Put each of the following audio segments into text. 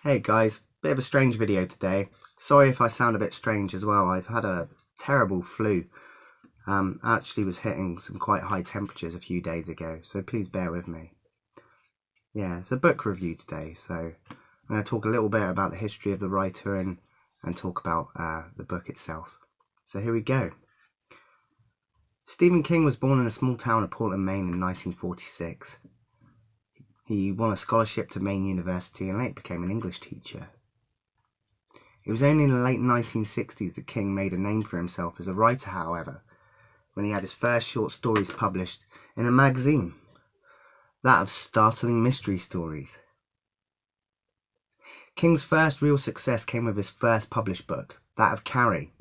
Hey guys, bit of a strange video today. Sorry if I sound a bit strange as well. I've had a terrible flu. Actually was hitting some quite high temperatures a few days ago, so please bear with me. Yeah, it's a book review today, so I'm going to talk a little bit about the history of the writer and talk about the book itself. So here we go. Stephen King was born in a small town of Portland, Maine in 1946. He won a scholarship to Maine University and later became an English teacher. It was only in the late 1960s that King made a name for himself as a writer, however, when he had his first short stories published in a magazine, that of Startling Mystery Stories. King's first real success came with his first published book, that of Carrie,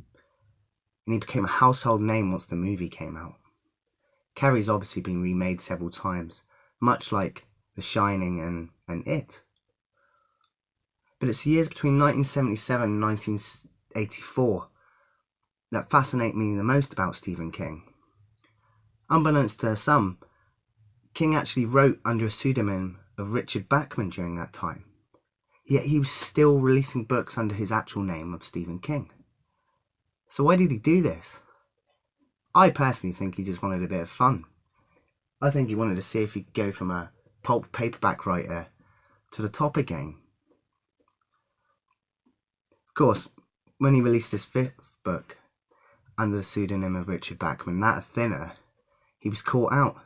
and he became a household name once the movie came out. Carrie's obviously been remade several times, much like The Shining and It. But it's the years between 1977 and 1984 that fascinate me the most about Stephen King. Unbeknownst to some, King actually wrote under a pseudonym of Richard Bachman during that time, yet he was still releasing books under his actual name of Stephen King. So why did he do this? I personally think he just wanted a bit of fun. I think he wanted to see if he could go from a pulp paperback writer to the top again. Of course, when he released his fifth book under the pseudonym of Richard Bachman, that of Thinner, he was caught out.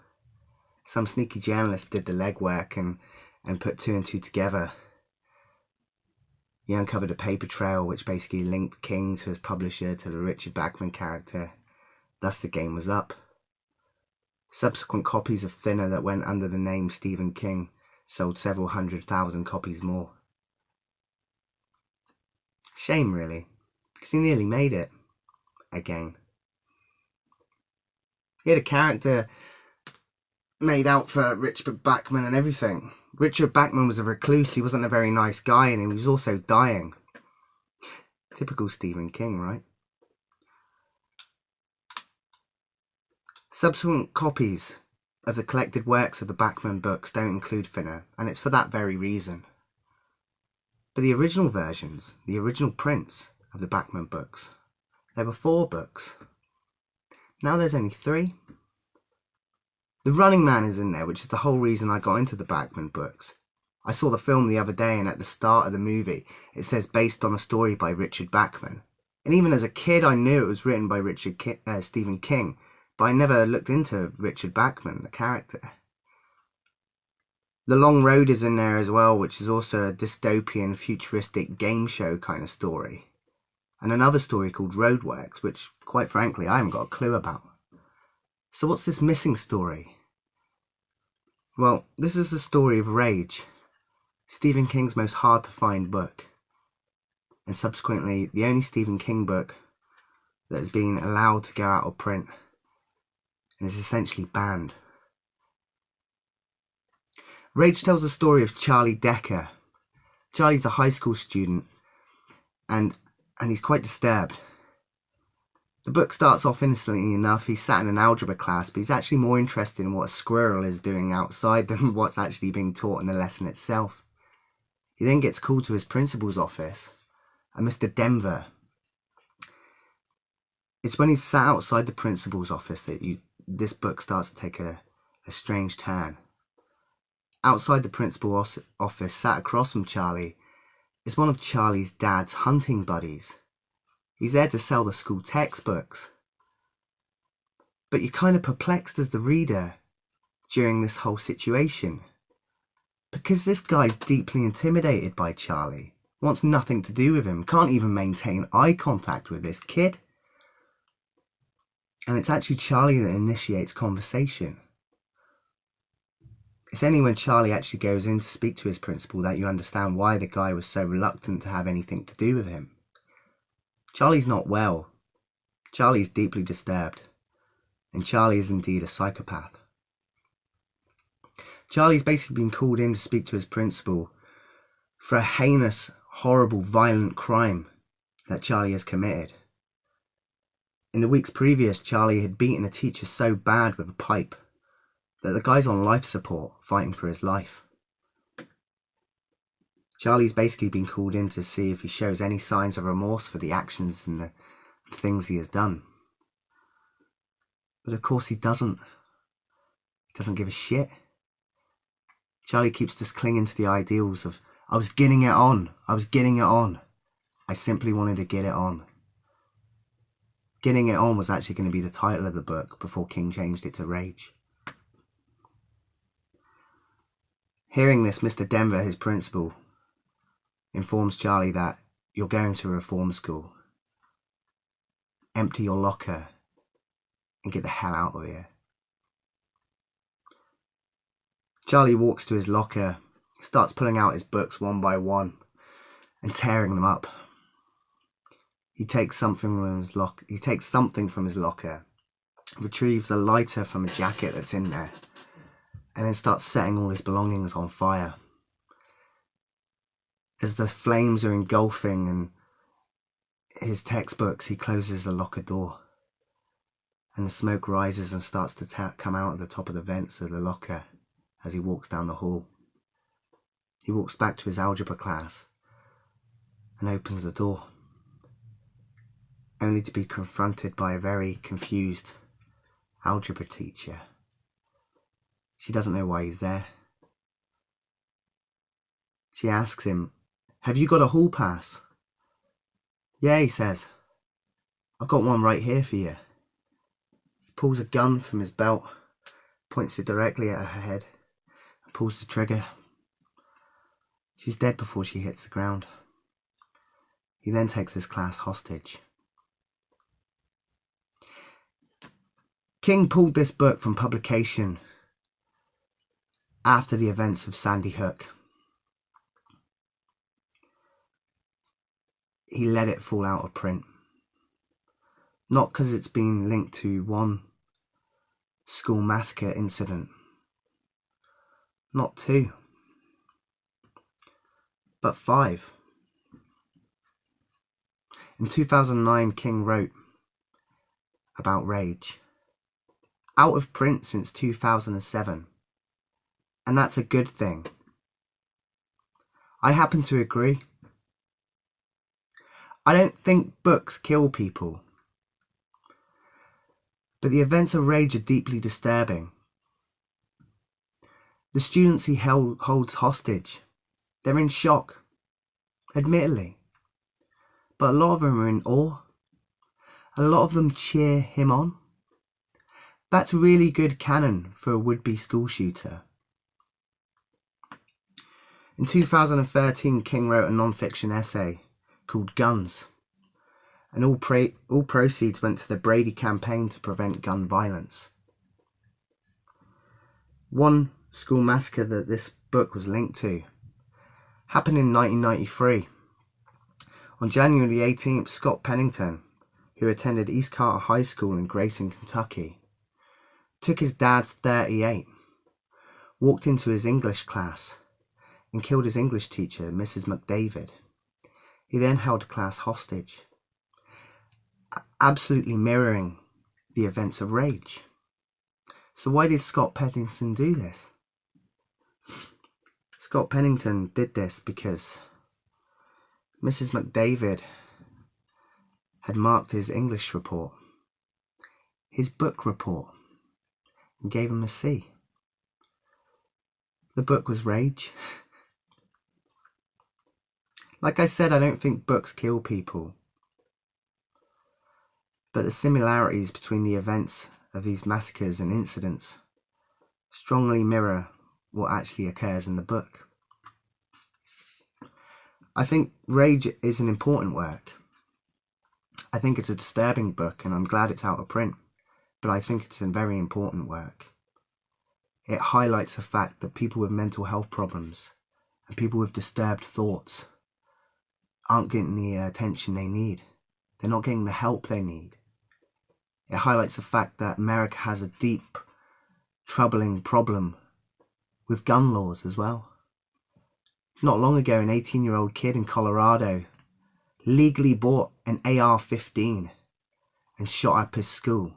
Some sneaky journalist did the legwork and put two and two together. He uncovered a paper trail which basically linked King to his publisher to the Richard Bachman character. Thus the game was up. Subsequent copies of Thinner that went under the name Stephen King sold several 100,000 copies more. Shame really, because he nearly made it again. He had a character made out for Richard Bachman and everything. Richard Bachman was a recluse, he wasn't a very nice guy, and he was also dying. Typical Stephen King, right? Subsequent copies of the collected works of the Bachman books don't include Thinner, and it's for that very reason. But the original versions, the original prints of the Bachman books, there were 4 books. Now there's only 3. The Running Man is in there, which is the whole reason I got into the Bachman books. I saw the film the other day, and at the start of the movie it says based on a story by Richard Bachman. And even as a kid I knew it was written by Stephen King, but I never looked into Richard Bachman, the character. The Long Road is in there as well, which is also a dystopian, futuristic game show kind of story. And another story called Roadworks, which, quite frankly, I haven't got a clue about. So what's this missing story? Well, this is the story of Rage, Stephen King's most hard-to-find book, and subsequently the only Stephen King book that has been allowed to go out of print and is essentially banned. Rage tells the story of Charlie Decker. Charlie's a high school student and he's quite disturbed. The book starts off innocently enough. He's sat in an algebra class, but he's actually more interested in what a squirrel is doing outside than what's actually being taught in the lesson itself. He then gets called to his principal's office, and Mr. Denver. It's when he's sat outside the principal's office that this book starts to take a strange turn. Outside the principal's office, sat across from Charlie, is one of Charlie's dad's hunting buddies. He's there to sell the school textbooks. But you're kind of perplexed as the reader during this whole situation, because this guy's deeply intimidated by Charlie, wants nothing to do with him, can't even maintain eye contact with this kid. And it's actually Charlie that initiates conversation. It's only when Charlie actually goes in to speak to his principal that you understand why the guy was so reluctant to have anything to do with him. Charlie's not well. Charlie's deeply disturbed. And Charlie is indeed a psychopath. Charlie's basically been called in to speak to his principal for a heinous, horrible, violent crime that Charlie has committed. In the weeks previous, Charlie had beaten a teacher so bad with a pipe that the guy's on life support, fighting for his life. Charlie's basically been called in to see if he shows any signs of remorse for the actions and the things he has done. But of course he doesn't. He doesn't give a shit. Charlie keeps just clinging to the ideals of, I was getting it on. I simply wanted to get it on. Getting it on was actually going to be the title of the book before King changed it to Rage. Hearing this, Mr. Denver, his principal, informs Charlie that you're going to a reform school. Empty your locker and get the hell out of here. Charlie walks to his locker, starts pulling out his books one by one and tearing them up. He takes something from his locker, retrieves a lighter from a jacket that's in there, and then starts setting all his belongings on fire. As the flames are engulfing and his textbooks, he closes the locker door, and the smoke rises and starts to come out of the top of the vents of the locker as he walks down the hall. He walks back to his algebra class and opens the door, only to be confronted by a very confused algebra teacher. She doesn't know why he's there. She asks him, "Have you got a hall pass?" "Yeah," he says. "I've got one right here for you." He pulls a gun from his belt, points it directly at her head, and pulls the trigger. She's dead before she hits the ground. He then takes his class hostage. King pulled this book from publication after the events of Sandy Hook. He let it fall out of print. Not because it's been linked to one school massacre incident, not 2, but 5. In 2009, King wrote about Rage. Out of print since 2007. And that's a good thing. I happen to agree. I don't think books kill people. But the events of Rage are deeply disturbing. The students he holds hostage, they're in shock, admittedly. But a lot of them are in awe. A lot of them cheer him on. That's really good canon for a would-be school shooter. In 2013, King wrote a non-fiction essay called Guns, and all proceeds went to the Brady campaign to prevent gun violence. One school massacre that this book was linked to happened in 1993. On January 18th, Scott Pennington, who attended East Carter High School in Grayson, Kentucky, took his dad's .38, walked into his English class, and killed his English teacher, Mrs. McDavid. He then held class hostage, absolutely mirroring the events of Rage. So why did Scott Pennington do this? Scott Pennington did this because Mrs. McDavid had marked his English report, his book report, and gave him a C. The book was Rage. Like I said, I don't think books kill people. But the similarities between the events of these massacres and incidents strongly mirror what actually occurs in the book. I think Rage is an important work. I think it's a disturbing book, and I'm glad it's out of print, but I think it's a very important work. It highlights the fact that people with mental health problems and people with disturbed thoughts aren't getting the attention they need. They're not getting the help they need. It highlights the fact that America has a deep, troubling problem with gun laws as well. Not long ago, an 18-year-old kid in Colorado legally bought an AR-15 and shot up his school.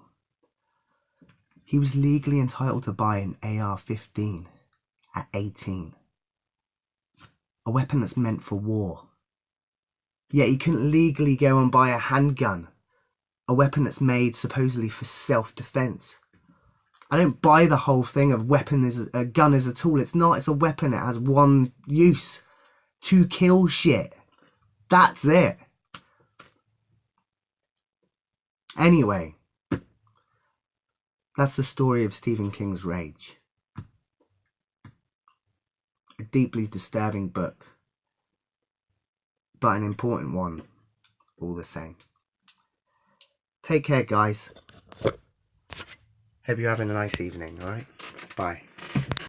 He was legally entitled to buy an AR-15 at 18. A weapon that's meant for war. Yet he couldn't legally go and buy a handgun. A weapon that's made supposedly for self-defense. I don't buy the whole thing of a gun is a tool. It's not. It's a weapon. It has one use. To kill shit. That's it. Anyway, that's the story of Stephen King's Rage. A deeply disturbing book, but an important one all the same. Take care, guys. Hope you're having a nice evening, alright? Bye.